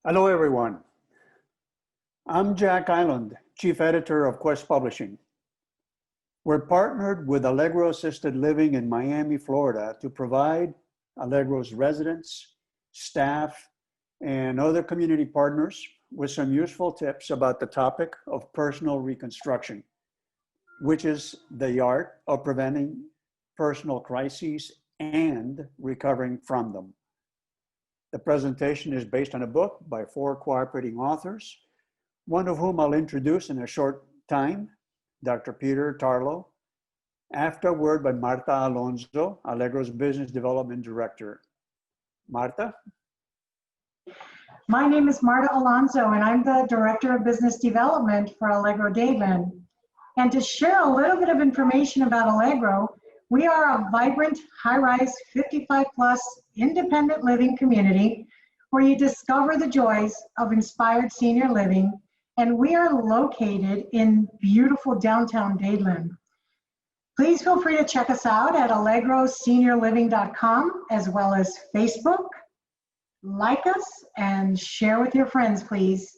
Hello, everyone. I'm Jack Island, Chief Editor of Quest Publishing. We're partnered with Allegro Assisted Living in Miami, Florida to provide Allegro's residents, staff, and other community partners with some useful tips about the topic of personal reconstruction, which is the art of preventing personal crises and recovering from them. The presentation is based on a book by 4 cooperating authors, one of whom I'll introduce in a short time, Dr. Peter Tarlow, after a word by Marta Alonso, Allegro's Business Development Director. Marta? My name is Marta Alonso, and I'm the Director of Business Development for Allegro Dadeland. And to share a little bit of information about Allegro, we are a vibrant, high-rise, 55-plus independent living community where you discover the joys of inspired senior living, and we are located in beautiful downtown Dadeland. Please feel free to check us out at allegroseniorliving.com, as well as Facebook. Like us and share with your friends, please.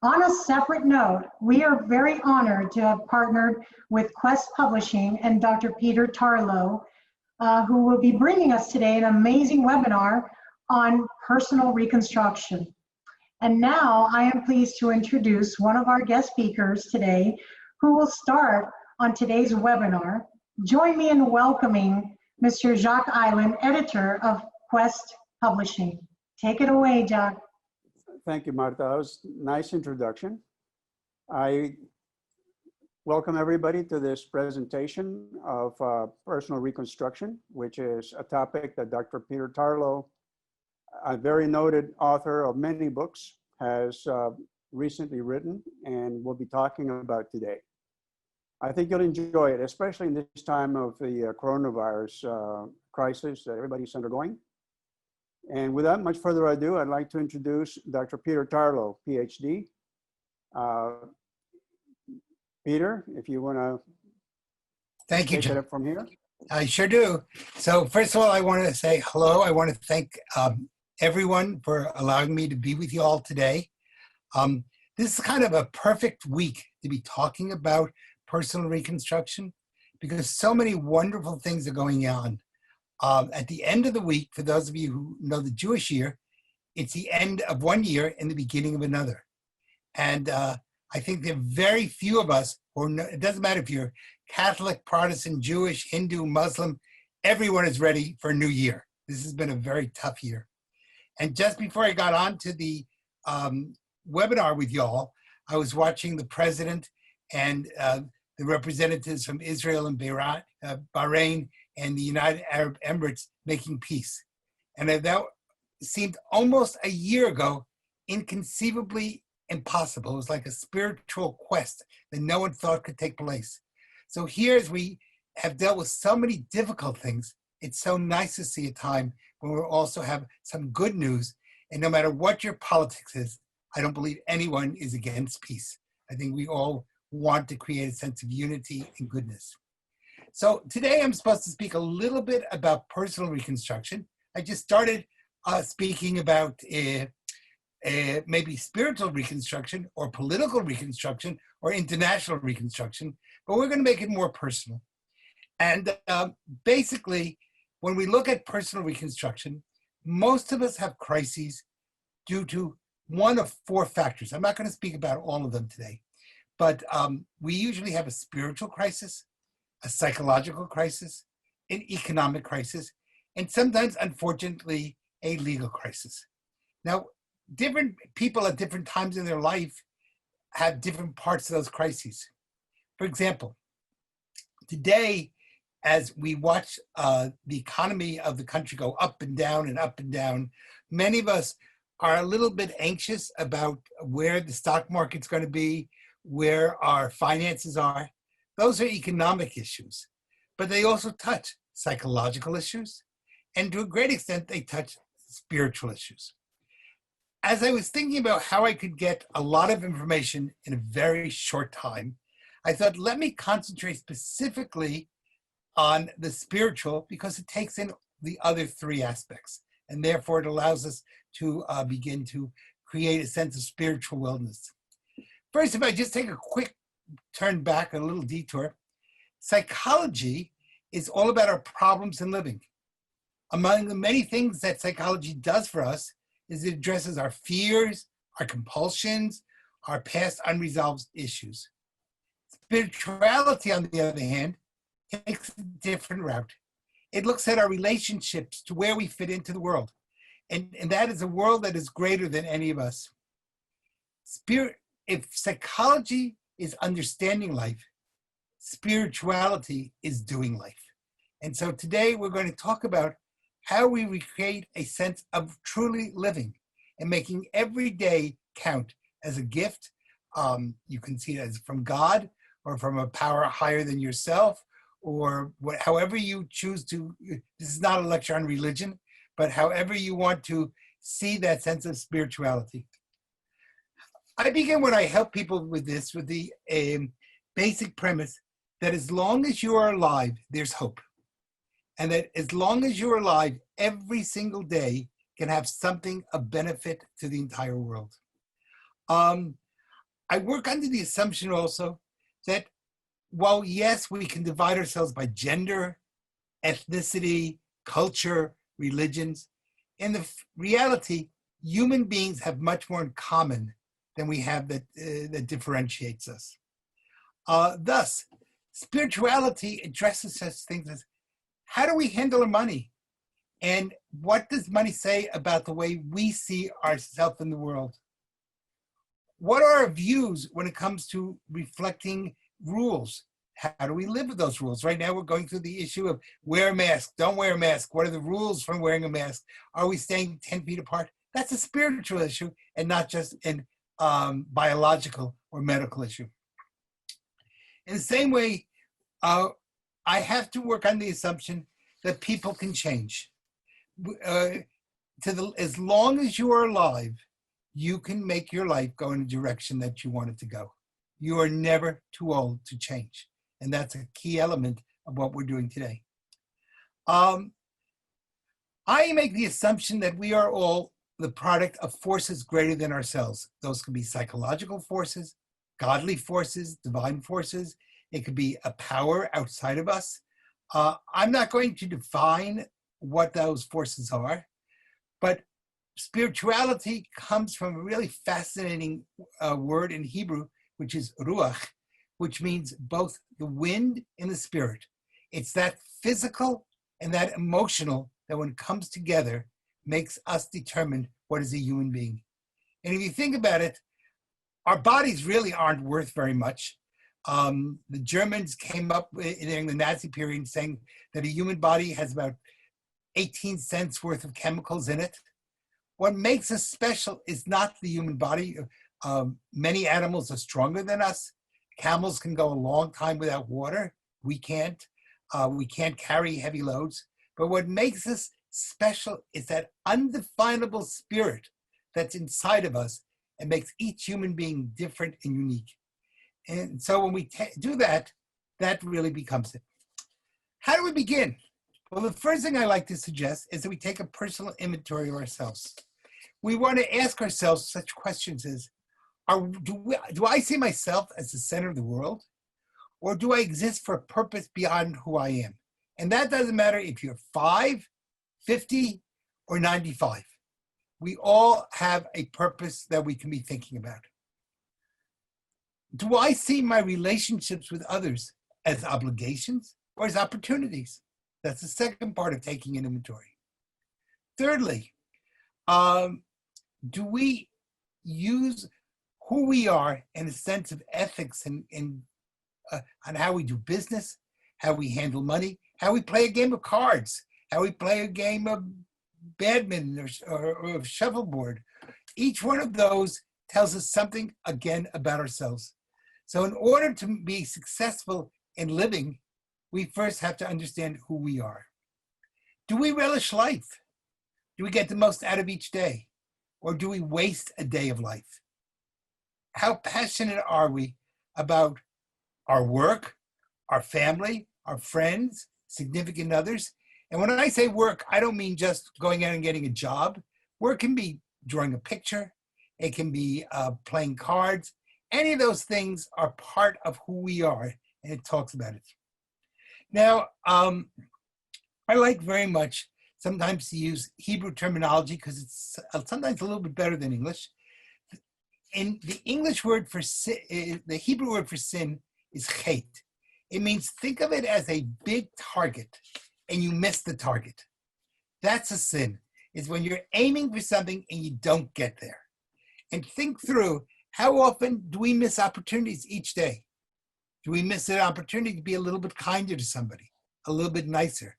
On a separate note, we are very honored to have partnered with Quest Publishing and Dr. Peter Tarlow, who will be bringing us today an amazing webinar on personal reconstruction. And now I am pleased to introduce one of our guest speakers today, who will start on today's webinar. Join me in welcoming Mr. Jacques Island, editor of Quest Publishing. Take it away, Jack. Thank you, Marta. That was a nice introduction. I welcome everybody to this presentation of personal reconstruction, which is a topic that Dr. Peter Tarlow, a very noted author of many books, has recently written and will be talking about today. I think you'll enjoy it, especially in this time of the coronavirus crisis that everybody's undergoing. And without much further ado, I'd like to introduce Dr. Peter Tarlow, PhD. Peter, if you want to Thank you, take John. it up from here. I sure do. So first of all, I want to say hello. I want to thank everyone for allowing me to be with you all today. This is kind of a perfect week to be talking about personal reconstruction because so many wonderful things are going on. At the end of the week, for those of you who know the Jewish year, it's the end of one year and the beginning of another. And I think there are very few of us, it doesn't matter if you're Catholic, Protestant, Jewish, Hindu, Muslim, everyone is ready for a new year. This has been a very tough year. And just before I got on to the webinar with y'all, I was watching the president and the representatives from Israel and Bahrain and the United Arab Emirates making peace. And that seemed almost a year ago inconceivably impossible. It was like a spiritual quest that no one thought could take place. So here, as we have dealt with so many difficult things, it's so nice to see a time when we also have some good news. And no matter what your politics is, I don't believe anyone is against peace. I think we all want to create a sense of unity and goodness. So today I'm supposed to speak a little bit about personal reconstruction. I just started speaking about maybe spiritual reconstruction or political reconstruction or international reconstruction, but we're going to make it more personal. And basically, when we look at personal reconstruction, most of us have crises due to one of 4 factors. I'm not going to speak about all of them today, but we usually have a spiritual crisis, a psychological crisis, an economic crisis, and sometimes, unfortunately, a legal crisis. Now, different people at different times in their life have different parts of those crises. For example, today, as we watch the economy of the country go up and down and up and down, many of us are a little bit anxious about where the stock market's going to be, where our finances are. Those are economic issues, but they also touch psychological issues, and to a great extent, they touch spiritual issues. As I was thinking about how I could get a lot of information in a very short time, I thought, let me concentrate specifically on the spiritual because it takes in the other 3 aspects, and therefore it allows us to begin to create a sense of spiritual wellness. First, if I just take a quick turn back, a little detour, psychology is all about our problems in living. Among the many things that psychology does for us is it addresses our fears, our compulsions, our past unresolved issues. Spirituality, on the other hand, takes a different route. It looks at our relationships to where we fit into the world. And that is a world that is greater than any of us. If psychology is understanding life, spirituality is doing life. And so today we're going to talk about how we recreate a sense of truly living and making every day count as a gift. You can see it as from God or from a power higher than yourself, or however you choose to. This is not a lecture on religion, but however you want to see that sense of spirituality. I begin when I help people with this, with the basic premise that as long as you are alive, there's hope. And that as long as you're alive, every single day can have something of benefit to the entire world. I work under the assumption also that while yes, we can divide ourselves by gender, ethnicity, culture, religions, in the reality, human beings have much more in common than we have that differentiates us. Thus, spirituality addresses such things as how do we handle our money? And what does money say about the way we see ourselves in the world? What are our views when it comes to reflecting rules? How do we live with those rules? Right now, we're going through the issue of wear a mask, don't wear a mask. What are the rules from wearing a mask? Are we staying 10 feet apart? That's a spiritual issue and not just an biological or medical issue. In the same way, I have to work on the assumption that people can change. As long as you are alive, you can make your life go in a direction that you want it to go. You are never too old to change. And that's a key element of what we're doing today. I make the assumption that we are all the product of forces greater than ourselves. Those could be psychological forces, godly forces, divine forces. It could be a power outside of us. I'm not going to define what those forces are, but spirituality comes from a really fascinating word in Hebrew, which is ruach, which means both the wind and the spirit. It's that physical and that emotional that when it comes together makes us determine what is a human being. And if you think about it, our bodies really aren't worth very much. The Germans came up during the Nazi period saying that a human body has about 18 cents worth of chemicals in it. What makes us special is not the human body. Many animals are stronger than us. Camels can go a long time without water. We can't. We can't carry heavy loads. But what makes us special is that undefinable spirit that's inside of us and makes each human being different and unique. And so when we do that, that really becomes it. How do we begin? Well, the first thing I like to suggest is that we take a personal inventory of ourselves. We want to ask ourselves such questions as, do I see myself as the center of the world? Or do I exist for a purpose beyond who I am? And that doesn't matter if you're 5, 50, or 95. We all have a purpose that we can be thinking about. Do I see my relationships with others as obligations or as opportunities? That's the second part of taking an inventory. Thirdly, do we use who we are in a sense of ethics and on how we do business, how we handle money, how we play a game of cards, how we play a game of badminton or shuffleboard? Each one of those tells us something, again, about ourselves. So in order to be successful in living, we first have to understand who we are. Do we relish life? Do we get the most out of each day? Or do we waste a day of life? How passionate are we about our work, our family, our friends, significant others? And when I say work, I don't mean just going out and getting a job. Work can be drawing a picture. It can be playing cards. Any of those things are part of who we are, and it talks about it. Now, I like very much sometimes to use Hebrew terminology because it's sometimes a little bit better than English. In the English word for sin, the Hebrew word for sin is chet. It means think of it as a big target and you miss the target. That's a sin. It's when you're aiming for something and you don't get there. And think through, how often do we miss opportunities each day? Do we miss an opportunity to be a little bit kinder to somebody, a little bit nicer?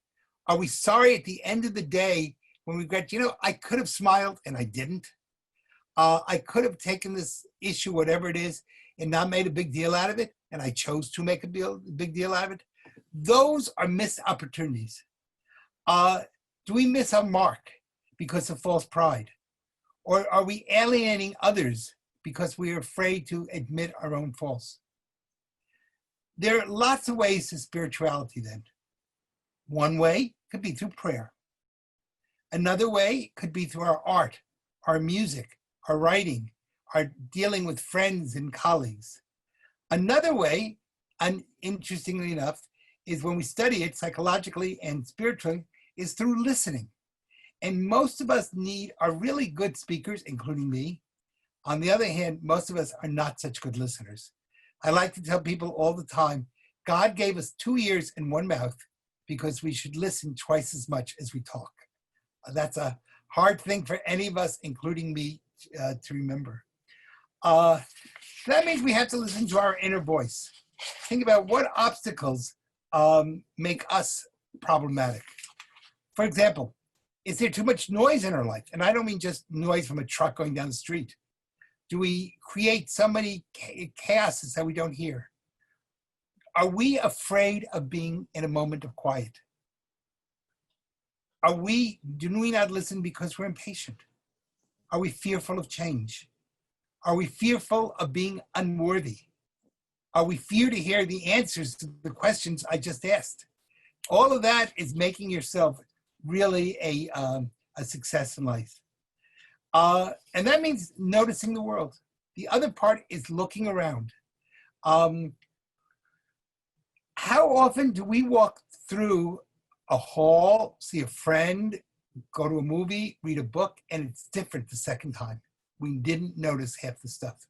Are we sorry at the end of the day when we regret, I could have smiled and I didn't. I could have taken this issue, whatever it is, and not made a big deal out of it, and I chose to make a big deal out of it. Those are missed opportunities. Do we miss our mark because of false pride? Or are we alienating others because we are afraid to admit our own faults? There are lots of ways to spirituality then. One way could be through prayer. Another way could be through our art, our music, our writing, our dealing with friends and colleagues. Another way, and interestingly enough, is when we study it psychologically and spiritually, is through listening. And most of us are really good speakers, including me. On the other hand, most of us are not such good listeners. I like to tell people all the time, God gave us 2 ears and 1 mouth because we should listen twice as much as we talk. That's a hard thing for any of us, including me, to remember. That means we have to listen to our inner voice. Think about what obstacles make us problematic. For example, is there too much noise in our life? And I don't mean just noise from a truck going down the street. Do we create so many chaoses that we don't hear? Are we afraid of being in a moment of quiet? Do we not listen because we're impatient? Are we fearful of change? Are we fearful of being unworthy? Are we fear to hear the answers to the questions I just asked? All of that is making yourself really a success in life. And that means noticing the world. The other part is looking around. How often do we walk through a hall, see a friend, go to a movie, read a book, and it's different the second time? We didn't notice half the stuff.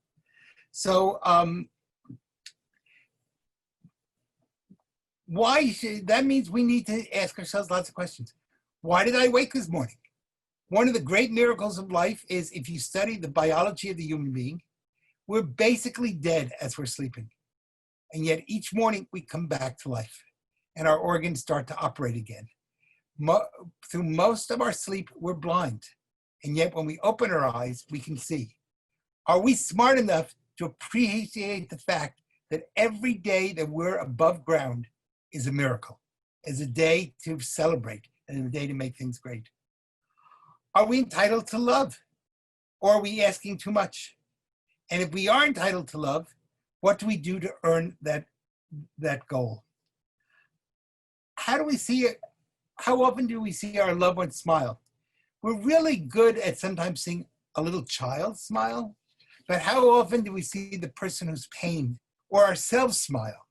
So that means we need to ask ourselves lots of questions. Why did I wake this morning? One of the great miracles of life is if you study the biology of the human being, we're basically dead as we're sleeping. And yet each morning we come back to life and our organs start to operate again. Through most of our sleep, we're blind. And yet when we open our eyes, we can see. Are we smart enough to appreciate the fact that every day that we're above ground is a miracle, is a day to celebrate and a day to make things great? Are we entitled to love? Or are we asking too much? And if we are entitled to love, what do we do to earn that goal? How do we see it? How often do we see our loved ones smile? We're really good at sometimes seeing a little child smile, but how often do we see the person who's pain or ourselves smile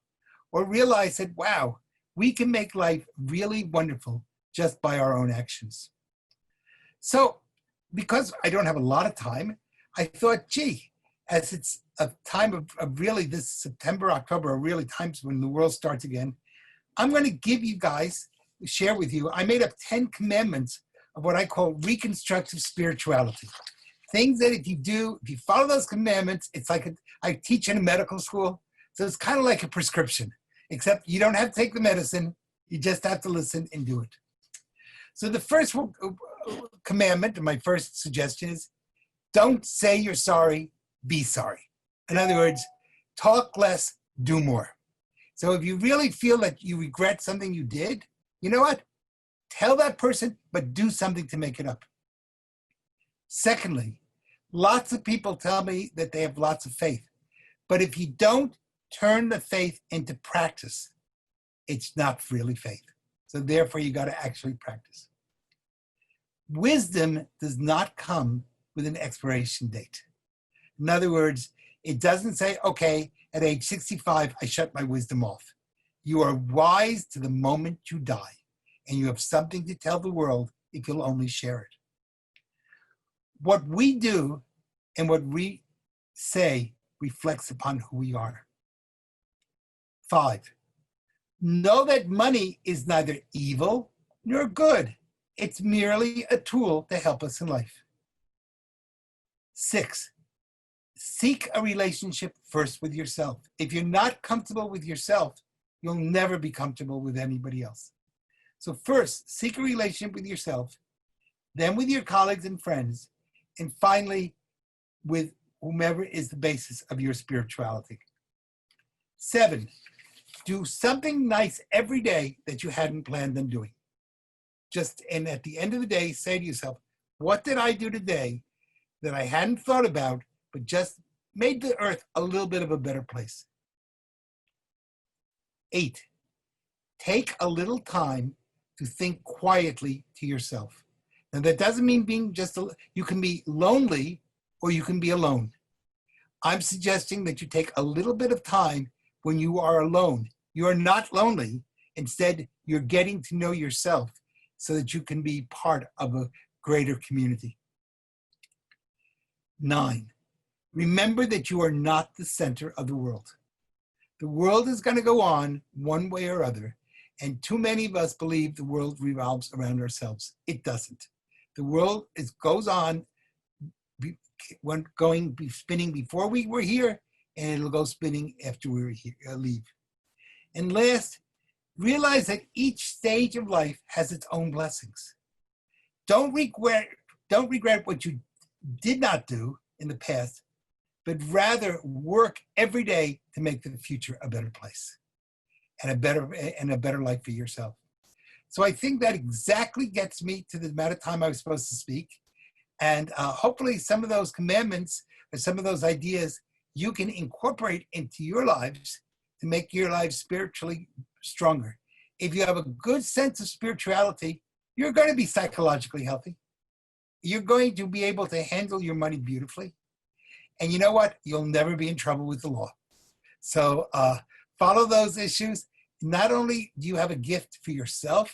or realize that, wow, we can make life really wonderful just by our own actions? So because I don't have a lot of time, I thought, gee, as it's a time of really this September, October, are really times when the world starts again, I'm going to give you guys, share with you, I made up 10 commandments of what I call reconstructive spirituality. Things that if you follow those commandments, it's like I teach in a medical school, so it's kind of like a prescription, except you don't have to take the medicine, you just have to listen and do it. So the first commandment, my first suggestion is, don't say you're sorry, be sorry. In other words, talk less, do more. So if you really feel that you regret something you did, you know what? Tell that person, but do something to make it up. Secondly, lots of people tell me that they have lots of faith, but if you don't turn the faith into practice, it's not really faith. So therefore, you got to actually practice. Wisdom does not come with an expiration date. In other words, it doesn't say, okay, at age 65, I shut my wisdom off. You are wise to the moment you die, and you have something to tell the world if you'll only share it. What we do and what we say reflects upon who we are. 5, know that money is neither evil nor good. It's merely a tool to help us in life. 6, seek a relationship first with yourself. If you're not comfortable with yourself, you'll never be comfortable with anybody else. So first, seek a relationship with yourself, then with your colleagues and friends, and finally, with whomever is the basis of your spirituality. 7, do something nice every day that you hadn't planned on doing. And at the end of the day, say to yourself, what did I do today that I hadn't thought about, but just made the earth a little bit of a better place? 8, take a little time to think quietly to yourself. Now that doesn't mean being you can be lonely or you can be alone. I'm suggesting that you take a little bit of time when you are alone. You are not lonely. Instead, you're getting to know yourself so that you can be part of a greater community. 9, remember that you are not the center of the world. The world is going to go on one way or other, and too many of us believe the world revolves around ourselves. It doesn't. The world goes on, spinning before we were here, and it'll go spinning after we leave. And last, realize that each stage of life has its own blessings. Don't regret what you did not do in the past, but rather work every day to make the future a better place and a better life for yourself. So I think that exactly gets me to the amount of time I was supposed to speak. And hopefully some of those commandments or some of those ideas you can incorporate into your lives to make your lives spiritually stronger. If you have a good sense of spirituality, you're going to be psychologically healthy. You're going to be able to handle your money beautifully. And you know what? You'll never be in trouble with the law. So follow those issues. Not only do you have a gift for yourself,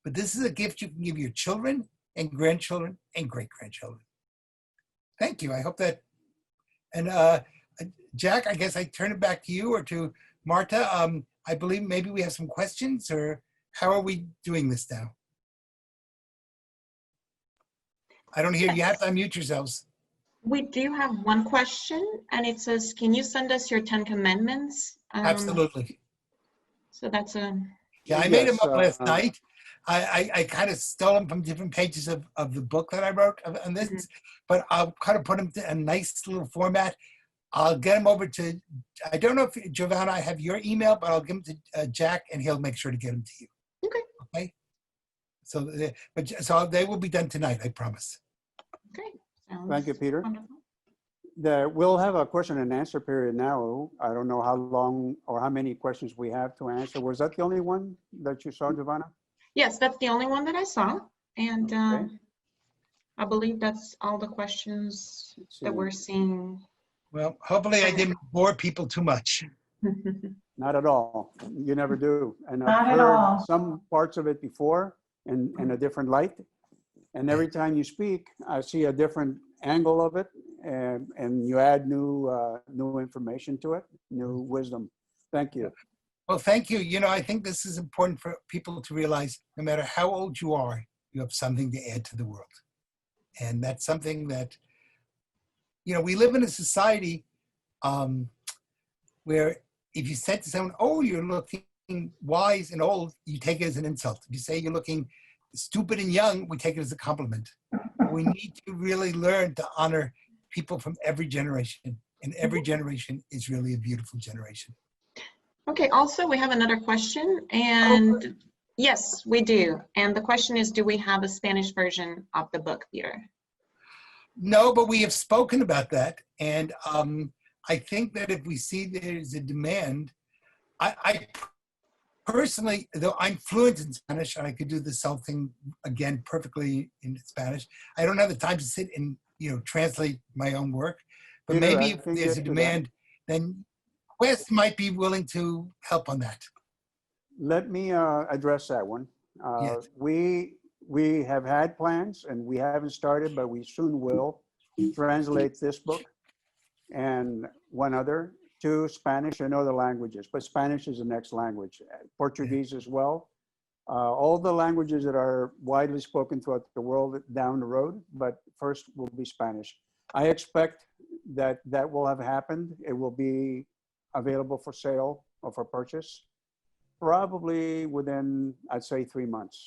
but this is a gift you can give your children and grandchildren and great-grandchildren. Thank you. I hope that, and Jack, I guess I turn it back to you or to Marta. I believe maybe we have some questions, or how are we doing this now? I don't hear you. Have to unmute yourselves. We do have one question, and it says, can you send us your 10 commandments? Absolutely. So that's a... Yeah, I made them up last night. I kind of stole them from different pages of the book that I wrote on this, but I'll kind of put them in a nice little format. I'll get them over to, I don't know if, Giovanna, I have your email, but I'll give them to Jack, and he'll make sure to get them to you. Okay. Okay? So they will be done tonight, I promise. Okay. Thank you, Peter. Wonderful. We'll have a question and answer period now. I don't know how long or how many questions we have to answer. Was that the only one that you saw, Giovanna? Yes, that's the only one that I saw. And Okay. I believe that's all the questions that we're seeing. Well, hopefully I didn't bore people too much. Not at all. You never do. And Not I've at heard all. some parts of it before in a different light. And every time you speak, I see a different angle of it, and you add new information to it, new wisdom. Thank you. Well, thank you. You know, I think this is important for people to realize no matter how old you are, you have something to add to the world. And that's something that, you know, we live in a society where if you said to someone, oh, you're looking wise and old, you take it as an insult. If you say you're looking stupid and young, we take it as a compliment. We need to really learn to honor people from every generation. And every generation is really a beautiful generation. Okay, also we have another question, and yes, we do. And the question is, do we have a Spanish version of the book, Peter? No, but we have spoken about that. And I think that if we see there's a demand, I personally, though I'm fluent in Spanish and I could do this whole thing again perfectly in Spanish, I don't have the time to sit and, you know, translate my own work. but Peter, maybe I if can there's a get to that. demand, then Quest might be willing to help on that. Let me address that one. Yes. We have had plans, and we haven't started, but we soon will translate this book and one other to Spanish and other languages. But Spanish is the next language. Portuguese as well. All the languages that are widely spoken throughout the world down the road, but first will be Spanish. I expect that that will have happened. It will be available for sale or for purchase probably within, I'd say, 3 months.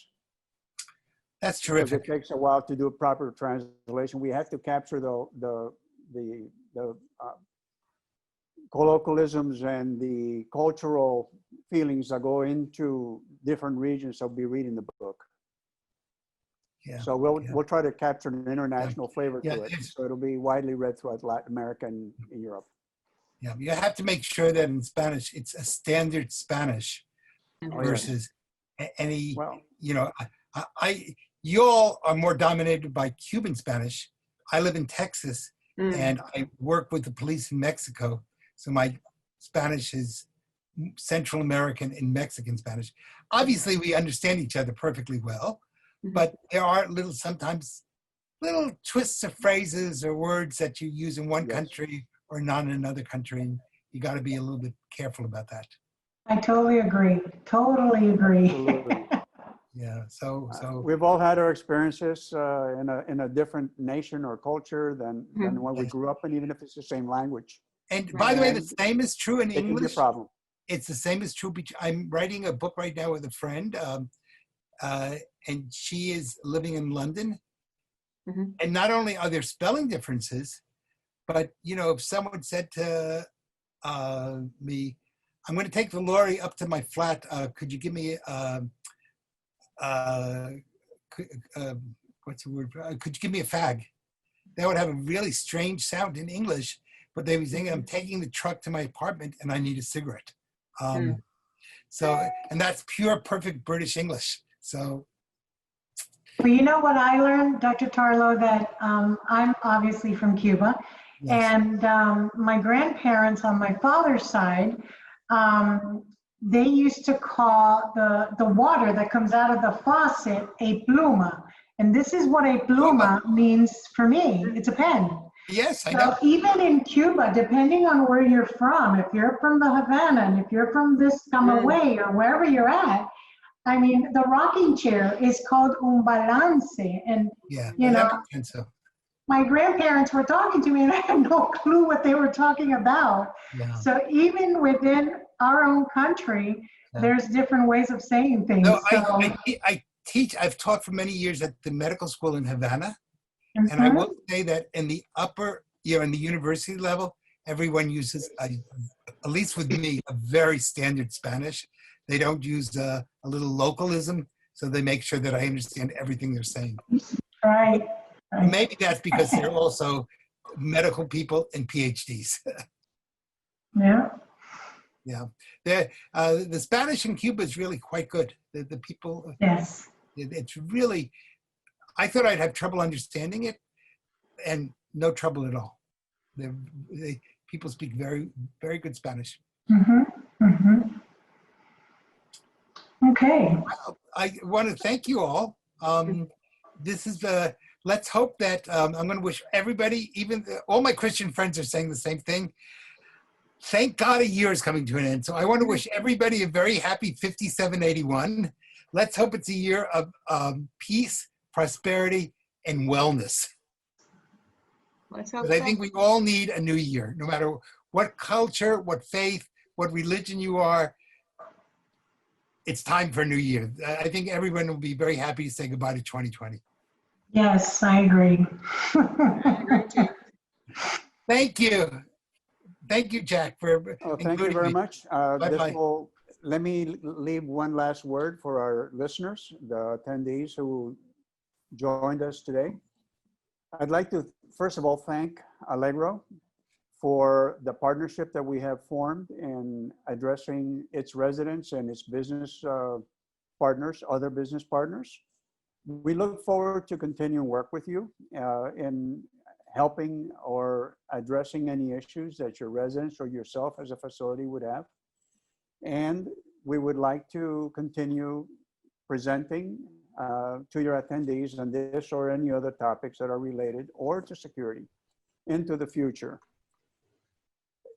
That's Because terrific. it takes a while to do a proper translation. We have to capture the colloquialisms and the cultural feelings that go into different regions that will be reading the book. Yeah. So we'll yeah. we'll try to capture an international flavor Yeah, to it. it's- So it'll be widely read throughout Latin America and in Europe. Yeah, you have to make sure that in Spanish, it's a standard Spanish Oh, yes. versus any, Well, you know, you all are more dominated by Cuban Spanish. I live in Texas and I work with the police in Mexico. So my Spanish is Central American and Mexican Spanish. Obviously, we understand each other perfectly well, but there are sometimes little twists of phrases or words that you use in one Yes. country or not in another country. And you got to be a little bit careful about that. I totally agree. Totally agree. absolutely. Yeah. So We've all had our experiences in a different nation or culture than when we Yes. grew up in, even if it's the same language. and by the way, the And same is true in it can be a English. problem. It's the same is true. I'm writing a book right now with a friend, and she is living in London. And not only are there spelling differences, but you know, if someone said to me, "I'm going to take the lorry up to my flat. Could you give me what's the word? Could you give me a fag?" That would have a really strange sound in English, but they were saying, "I'm taking the truck to my apartment and I need a cigarette." So, and that's pure, perfect British English. So, Well, you know what I learned, Dr. Tarlow, that I'm obviously from Cuba, yes. and my grandparents on my father's side, they used to call the water that comes out of the faucet a pluma. And this is what a pluma means for me. It's a pen. Yes, I So know. even in Cuba, depending on where you're from, if you're from the Havana and if you're from this Camagüey or wherever you're at, I mean, the rocking chair is called un balance. And, Yeah, you know, that makes sense. So, my grandparents were talking to me and I had no clue what they were talking about. yeah. So even within our own country, there's different ways of saying things. No, So, I teach. I've taught for many years at the medical school in Havana, and I will say that in the upper, in the university level, everyone uses, at least with me, a very standard Spanish. They don't use a little localism, so they make sure that I understand everything they're saying. right. Maybe that's because they're also medical people and PhDs. Yeah. Yeah, the Spanish in Cuba is really quite good. The people, Yes. it's really. I thought I'd have trouble understanding it, and no trouble at all. People speak very, very good Spanish. Okay. I want to thank you all. This is let's hope that I'm going to wish everybody, all my Christian friends are saying the same thing. Thank God a year is coming to an end. So I want to wish everybody a very happy 5781. Let's hope it's a year of peace, prosperity, and wellness. Let's hope Because I so. think we all need a new year, no matter what culture, what faith, what religion you are. It's time for a new year. I think everyone will be very happy to say goodbye to 2020. Yes, I agree. I agree too. Thank you. Thank you, Jack, for Thank you including very me. much. Bye-bye. Let me leave one last word for our listeners, the attendees who joined us today. I'd like to, first of all, thank Allegro for the partnership that we have formed in addressing its residents and its business partners, other business partners. We look forward to continuing work with you in helping or addressing any issues that your residents or yourself as a facility would have. And we would like to continue presenting to your attendees on this or any other topics that are related or to security into the future.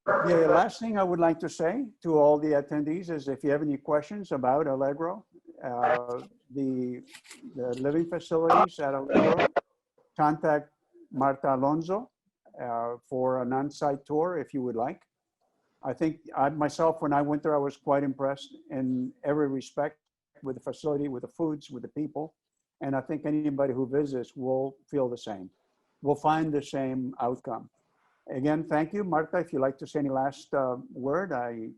The last thing I would like to say to all the attendees is if you have any questions about Allegro, the living facilities at Allegro, contact Marta Alonso for an on-site tour if you would like. I think I myself, when I went there, I was quite impressed in every respect with the facility, with the foods, with the people. And I think anybody who visits will feel the same. Will find the same outcome. Again, thank you. Marta, if you'd like to say any last word, I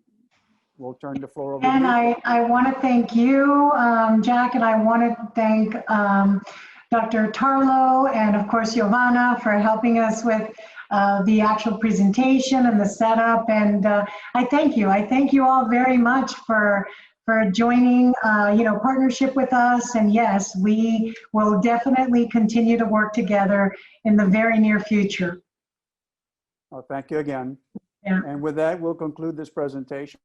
will turn the floor over to And you. I want to thank you, Jack, and I want to thank Dr. Tarlow and of course Giovanna for helping us with the actual presentation and the setup. And I thank you. I thank you all very much for joining, partnership with us. And yes, we will definitely continue to work together in the very near future. Well, thank you again. Yeah. And with that, we'll conclude this presentation.